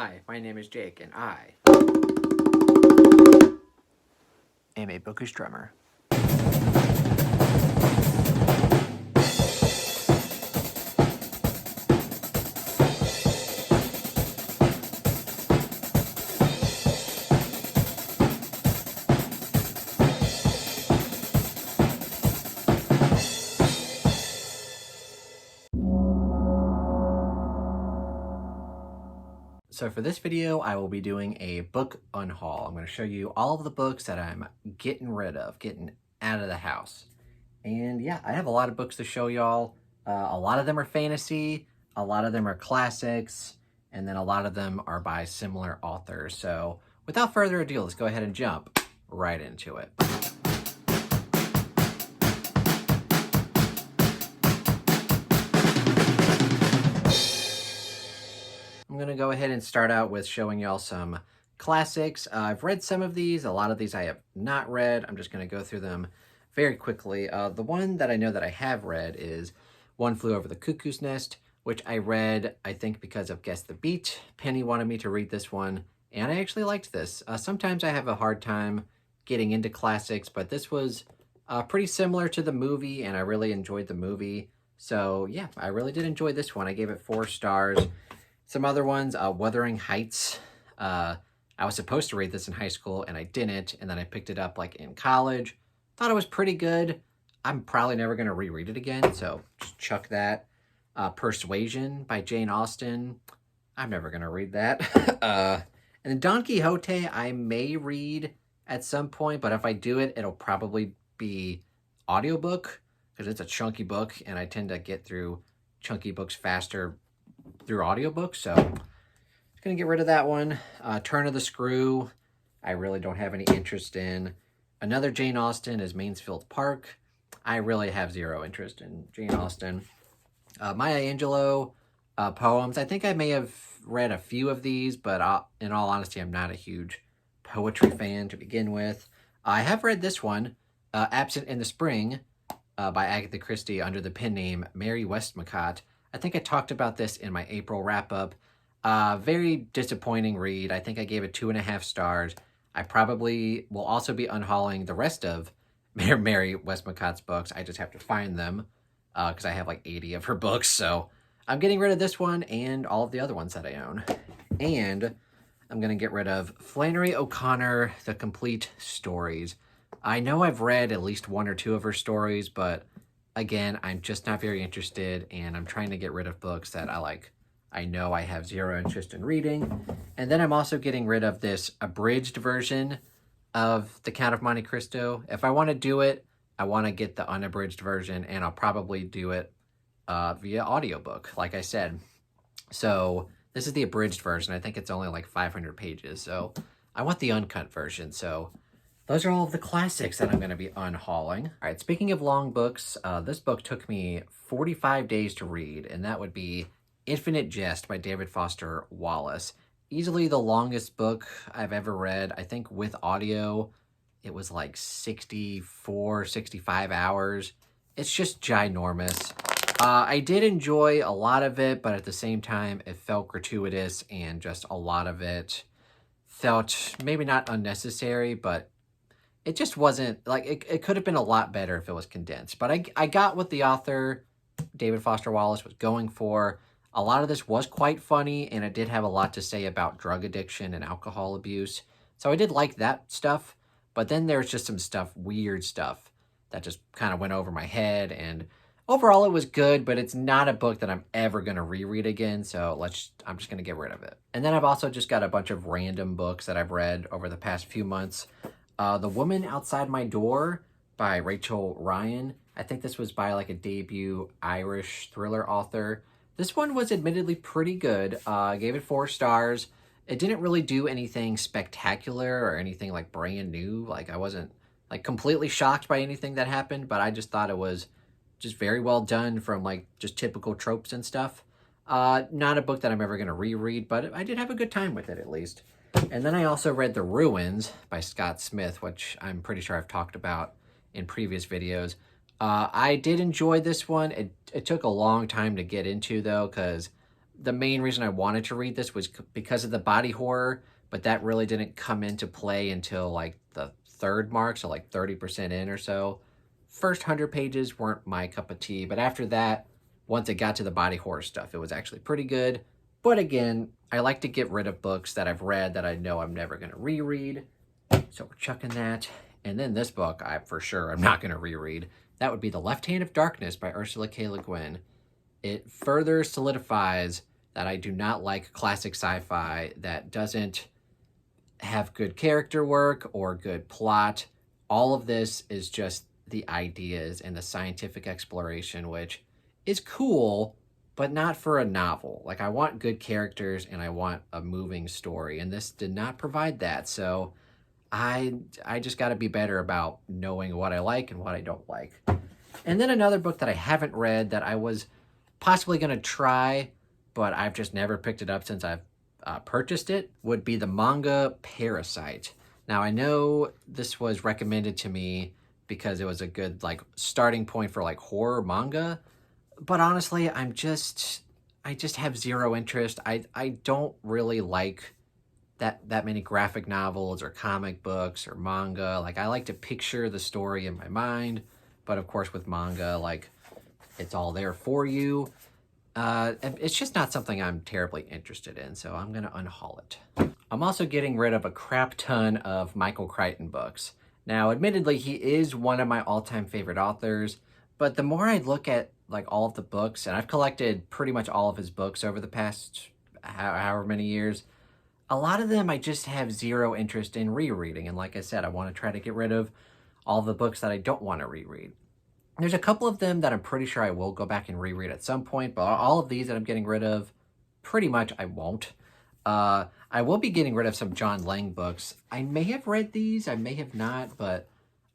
Hi, my name is Jake, and I am a bookish drummer. So for this video, I will be doing a book unhaul. I'm going to show you all of the books that I'm getting rid of, getting out of the house. And yeah, I have a lot of books to show y'all. A lot of them are fantasy, a lot of them are classics, and then a lot of them are by similar authors. So without further ado, let's go ahead and jump right into it. I'm going to go ahead and start out with showing y'all some classics. I've read some of these. A lot of these I have not read. I'm just going to go through them very quickly. The one that I know that I have read is One Flew Over the Cuckoo's Nest, which I read, I think, because of Guess the Beat. Penny wanted me to read this one, and I actually liked this. Sometimes I have a hard time getting into classics, but this was pretty similar to the movie, and I really enjoyed the movie. So yeah, I really did enjoy this one. I gave it 4 stars. Some other ones, Wuthering Heights. I was supposed to read this in high school, and I didn't, and then I picked it up like in college. Thought it was pretty good. I'm probably never going to reread it again, so just chuck that. Persuasion by Jane Austen. I'm never going to read that. And then Don Quixote, I may read at some point, but if I do it, it'll probably be audiobook, because it's a chunky book, and I tend to get through chunky books faster through audiobooks, so I'm gonna get rid of that one. Turn of the Screw, I really don't have any interest in. Another Jane Austen is Mansfield Park. I really have 0 interest in Jane Austen. Maya Angelou poems. I think I may have read a few of these, but in all honesty, I'm not a huge poetry fan to begin with. I have read this one, Absent in the Spring, by Agatha Christie under the pen name Mary Westmacott. I think I talked about this in my April wrap-up. Very disappointing read. I think I gave it 2.5 stars. I probably will also be unhauling the rest of Mary Westmacott's books. I just have to find them because I have like 80 of her books. So I'm getting rid of this one and all of the other ones that I own. And I'm going to get rid of Flannery O'Connor, The Complete Stories. I know I've read at least 1 or 2 of her stories, but again, I'm just not very interested, and I'm trying to get rid of books that I know I have 0 interest in reading. And then I'm also getting rid of this abridged version of The Count of Monte Cristo. If I want to do it, I want to get the unabridged version, and I'll probably do it via audiobook, like I said. So this is the abridged version. I think it's only like 500 pages, so I want the uncut version. So those are all of the classics that I'm going to be unhauling. All right, speaking of long books, this book took me 45 days to read, and that would be Infinite Jest by David Foster Wallace. Easily the longest book I've ever read. I think with audio, it was like 64, 65 hours. It's just ginormous. I did enjoy a lot of it, but at the same time, it felt gratuitous, and just a lot of it felt maybe not unnecessary, but it just wasn't, like, it could have been a lot better if it was condensed. But I got what the author, David Foster Wallace, was going for. A lot of this was quite funny, and it did have a lot to say about drug addiction and alcohol abuse. So I did like that stuff, but then there's just some stuff, weird stuff, that just kind of went over my head. And overall, it was good, but it's not a book that I'm ever going to reread again, so I'm just going to get rid of it. And then I've also just got a bunch of random books that I've read over the past few months. The Woman Outside My Door by Rachel Ryan. I think this was by like a debut Irish thriller author. This one was admittedly pretty good. I gave it 4 stars. It didn't really do anything spectacular or anything like brand new. Like, I wasn't like completely shocked by anything that happened, but I just thought it was just very well done from like just typical tropes and stuff. Not a book that I'm ever going to reread, but I did have a good time with it at least. And then I also read The Ruins by Scott Smith, which I'm pretty sure I've talked about in previous videos. I did enjoy this one. It took a long time to get into, though, because the main reason I wanted to read this was because of the body horror, but that really didn't come into play until like the third mark, so like 30% in or so. First 100 pages weren't my cup of tea, but after that, once it got to the body horror stuff, it was actually pretty good. But again, I like to get rid of books that I've read that I know I'm never going to reread. So we're chucking that. And then this book, for sure, I'm not going to reread. That would be The Left Hand of Darkness by Ursula K. Le Guin. It further solidifies that I do not like classic sci-fi that doesn't have good character work or good plot. All of this is just the ideas and the scientific exploration, which is cool, but not for a novel. Like, I want good characters and I want a moving story, and this did not provide that. So I just got to be better about knowing what I like and what I don't like. And then another book that I haven't read that I was possibly going to try, but I've just never picked it up since I've purchased it, would be the manga Parasite. Now, I know this was recommended to me because it was a good like starting point for like horror manga, but honestly, I just have zero interest. I don't really like that many graphic novels or comic books or manga. Like, I like to picture the story in my mind, but of course with manga, like, it's all there for you. It's just not something I'm terribly interested in, so I'm going to unhaul it. I'm also getting rid of a crap ton of Michael Crichton books. Now, admittedly, he is one of my all-time favorite authors, but the more I look at like all of the books, and I've collected pretty much all of his books over the past however many years, a lot of them I just have zero interest in rereading. And like I said, I want to try to get rid of all the books that I don't want to reread. There's a couple of them that I'm pretty sure I will go back and reread at some point, but all of these that I'm getting rid of, pretty much I won't. I will be getting rid of some John Lang books. I may have read these, I may have not, but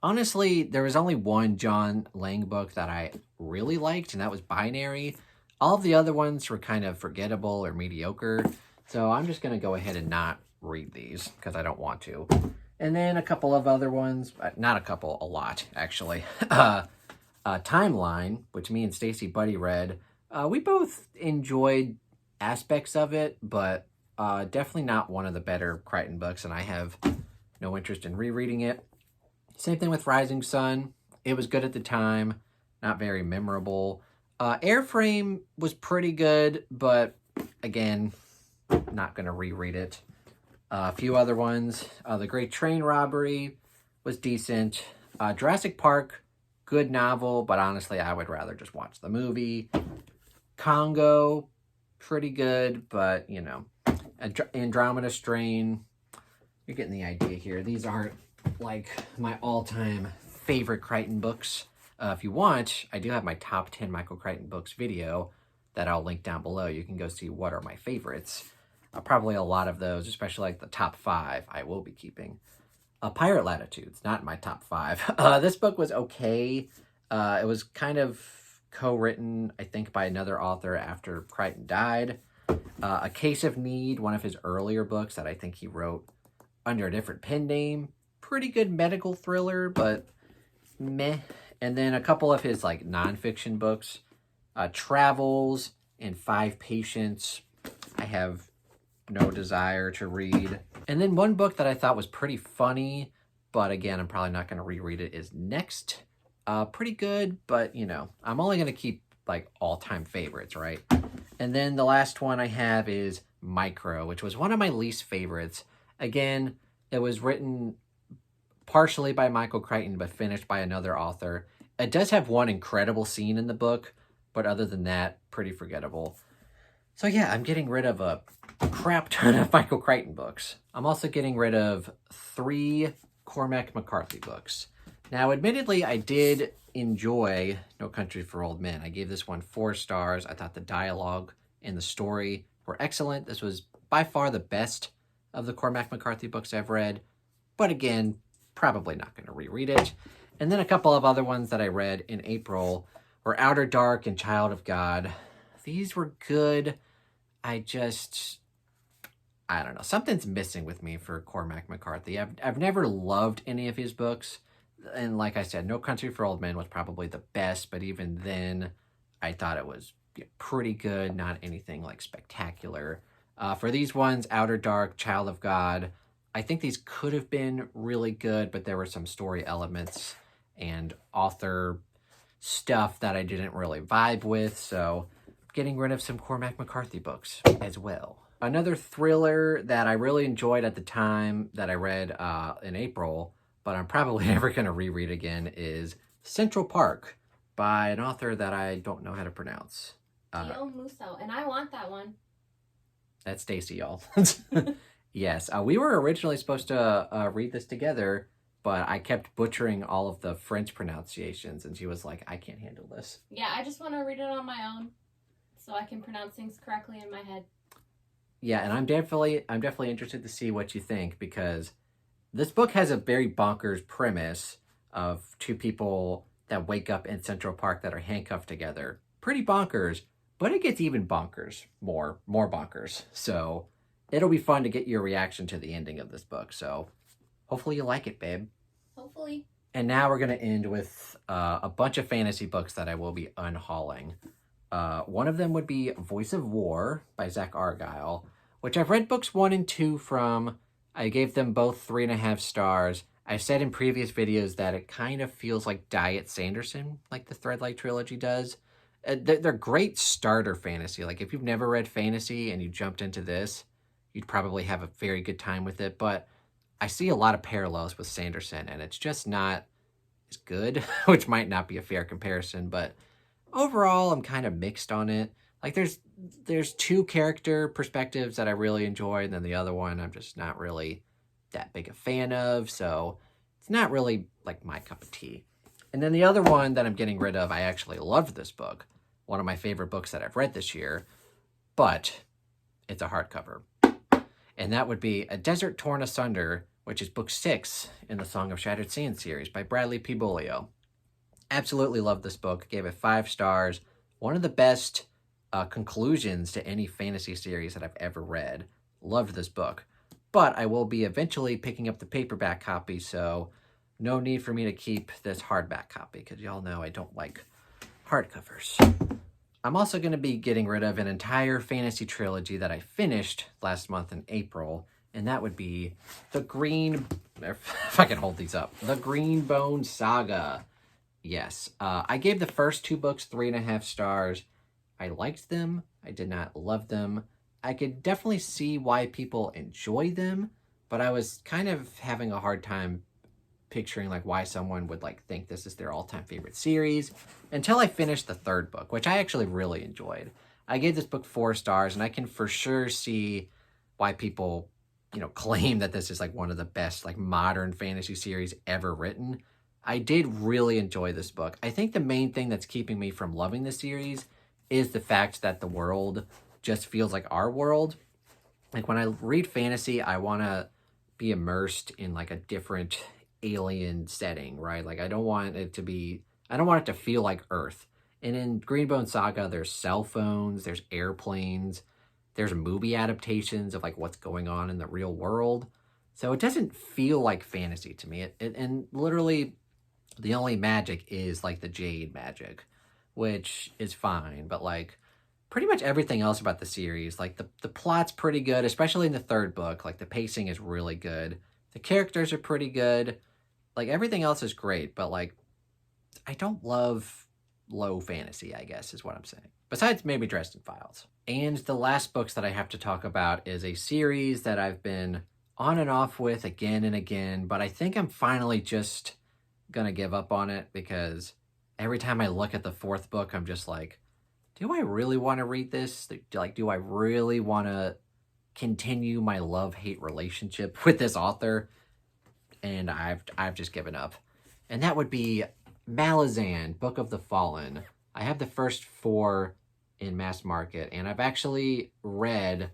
honestly, there was only one John Lang book that I really liked, and that was Binary. All of the other ones were kind of forgettable or mediocre, so I'm just going to go ahead and not read these because I don't want to. And then a couple of other ones, not a couple, a lot, actually. Timeline, which me and Stacy Buddy read, we both enjoyed aspects of it, but definitely not one of the better Crichton books, and I have no interest in rereading it. Same thing with Rising Sun. It was good at the time, not very memorable. Airframe was pretty good, but again, not going to reread it. A few other ones. The Great Train Robbery was decent. Jurassic Park, good novel, but honestly, I would rather just watch the movie. Congo, pretty good, but, you know. Andromeda Strain, you're getting the idea here. These aren't, like, my all-time favorite Crichton books. If you want, I do have my top 10 Michael Crichton books video that I'll link down below. You can go see what are my favorites. Probably a lot of those, especially like the top 5, I will be keeping. Pirate Latitudes, not in my top 5. This book was okay. It was kind of co-written, I think, by another author after Crichton died. A Case of Need, one of his earlier books that I think he wrote under a different pen name. Pretty good medical thriller, but meh. And then a couple of his like nonfiction books. Travels and 5 Patients, I have no desire to read. And then one book that I thought was pretty funny, but again, I'm probably not going to reread it, is Next. Pretty good, but you know, I'm only going to keep like all-time favorites, right? And then the last one I have is Micro, which was one of my least favorites. Again, it was written partially by Michael Crichton, but finished by another author. It does have one incredible scene in the book, but other than that, pretty forgettable. So yeah, I'm getting rid of a crap ton of Michael Crichton books. I'm also getting rid of 3 Cormac McCarthy books. Now, admittedly, I did enjoy No Country for Old Men. I gave this one 4 stars. I thought the dialogue and the story were excellent. This was by far the best of the Cormac McCarthy books I've read. But again, probably not going to reread it. And then a couple of other ones that I read in April were Outer Dark and Child of God. These were good. I don't know. Something's missing with me for Cormac McCarthy. I've never loved any of his books. And like I said, No Country for Old Men was probably the best, but even then, I thought it was pretty good, not anything like spectacular. For these ones, Outer Dark, Child of God, I think these could have been really good, but there were some story elements and author stuff that I didn't really vibe with, so getting rid of some Cormac McCarthy books as well. Another thriller that I really enjoyed at the time that I read in April, but I'm probably never going to reread again, is Central Park by an author that I don't know how to pronounce. Gil Musso, and I want that one. That's Stacy, y'all. Yes, we were originally supposed to read this together, but I kept butchering all of the French pronunciations, and she was like, I can't handle this. Yeah, I just want to read it on my own so I can pronounce things correctly in my head. Yeah, and I'm definitely interested to see what you think, because this book has a very bonkers premise of two people that wake up in Central Park that are handcuffed together. Pretty bonkers, but it gets even bonkers, more bonkers. So it'll be fun to get your reaction to the ending of this book. So hopefully you like it, babe. Hopefully. And now we're going to end with a bunch of fantasy books that I will be unhauling. One of them would be Voice of War by Zach Argyle, which I've read books 1 and 2 from. I gave them both 3.5 stars. I've said in previous videos that it kind of feels like Diet Sanderson, like the Threadlight trilogy does. They're great starter fantasy. Like, if you've never read fantasy and you jumped into this, you'd probably have a very good time with it. But I see a lot of parallels with Sanderson, and it's just not as good, which might not be a fair comparison. But overall, I'm kind of mixed on it. Like, there's 2 character perspectives that I really enjoy, and then the other one I'm just not really that big a fan of, so it's not really like my cup of tea. And then the other one that I'm getting rid of, I actually loved this book, one of my favorite books that I've read this year, but it's a hardcover. And that would be A Desert Torn Asunder, which is book 6 in the Song of Shattered Sand series by Bradley P. Bolio. Absolutely loved this book, gave it 5 stars. One of the best conclusions to any fantasy series that I've ever read. Loved this book. But I will be eventually picking up the paperback copy, so no need for me to keep this hardback copy, because y'all know I don't like hardcovers. I'm also going to be getting rid of an entire fantasy trilogy that I finished last month in April, and that would be the Green... If I can hold these up. The Greenbone Saga. Yes. I gave the first 2 books 3.5 stars. I liked them. I did not love them. I could definitely see why people enjoy them, but I was kind of having a hard time picturing like why someone would like think this is their all-time favorite series until I finished the 3rd book, which I actually really enjoyed. I gave this book 4 stars, and I can for sure see why people, claim that this is like one of the best like modern fantasy series ever written. I did really enjoy this book. I think the main thing that's keeping me from loving the series is the fact that the world just feels like our world. Like, when I read fantasy, I want to be immersed in like a different alien setting, right? Like, I don't want it to feel like Earth. And in Greenbone Saga, there's cell phones, there's airplanes, there's movie adaptations of like what's going on in the real world. So it doesn't feel like fantasy to me. And literally the only magic is like the jade magic, which is fine, but like pretty much everything else about the series, like the plot's pretty good, especially in the 3rd book. Like, the pacing is really good. The characters are pretty good. Like, everything else is great, but like, I don't love low fantasy, I guess is what I'm saying. Besides maybe Dresden Files. And the last books that I have to talk about is a series that I've been on and off with again and again, but I think I'm finally just gonna give up on it, because every time I look at the 4th book, I'm just like, do I really want to read this? Like, do I really want to continue my love-hate relationship with this author? And I've just given up. And that would be Malazan, Book of the Fallen. I have the first 4 in mass market, and I've actually read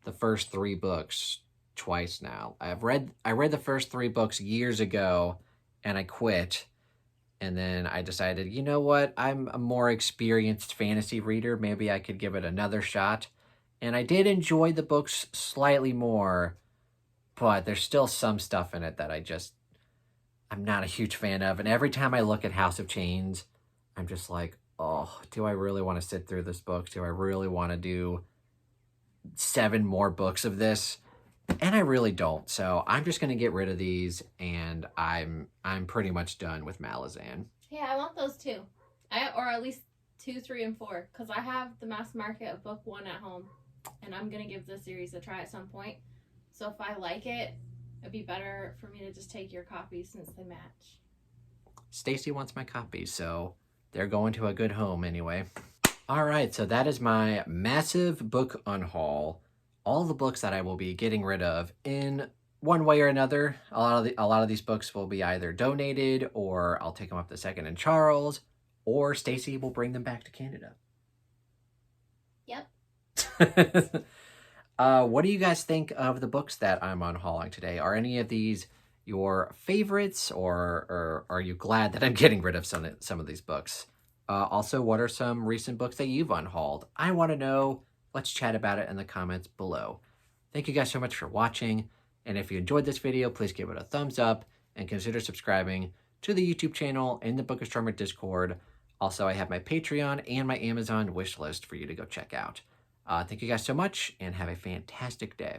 the first 3 books twice now. I read the first 3 books years ago, and I quit. And then I decided, you know what? I'm a more experienced fantasy reader. Maybe I could give it another shot. And I did enjoy the books slightly more, but there's still some stuff in it that I'm not a huge fan of. And every time I look at House of Chains, I'm just like, oh, do I really want to sit through this book? Do I really want to do 7 more books of this? And I really don't. So I'm just going to get rid of these, and I'm pretty much done with Malazan. Yeah, I want those too. Or at least 2, 3, and 4, because I have the mass market of book 1 at home, and I'm gonna give this series a try at some point. So if I like it, it'd be better for me to just take your copies since they match. Stacy wants my copies, so they're going to a good home anyway. All right, so that is my massive book unhaul. All the books that I will be getting rid of in one way or another. A lot of these books will be either donated, or I'll take them up to Second and Charles, or Stacy will bring them back to Canada. Yep. What do you guys think of the books that I'm unhauling today? Are any of these your favorites, or are you glad that I'm getting rid of some of these books? Also, what are some recent books that you've unhauled? I want to know. Let's chat about it in the comments below. Thank you guys so much for watching. And if you enjoyed this video, please give it a thumbs up and consider subscribing to the YouTube channel and the Book Astronomer Discord. Also, I have my Patreon and my Amazon wish list for you to go check out. Thank you guys so much, and have a fantastic day.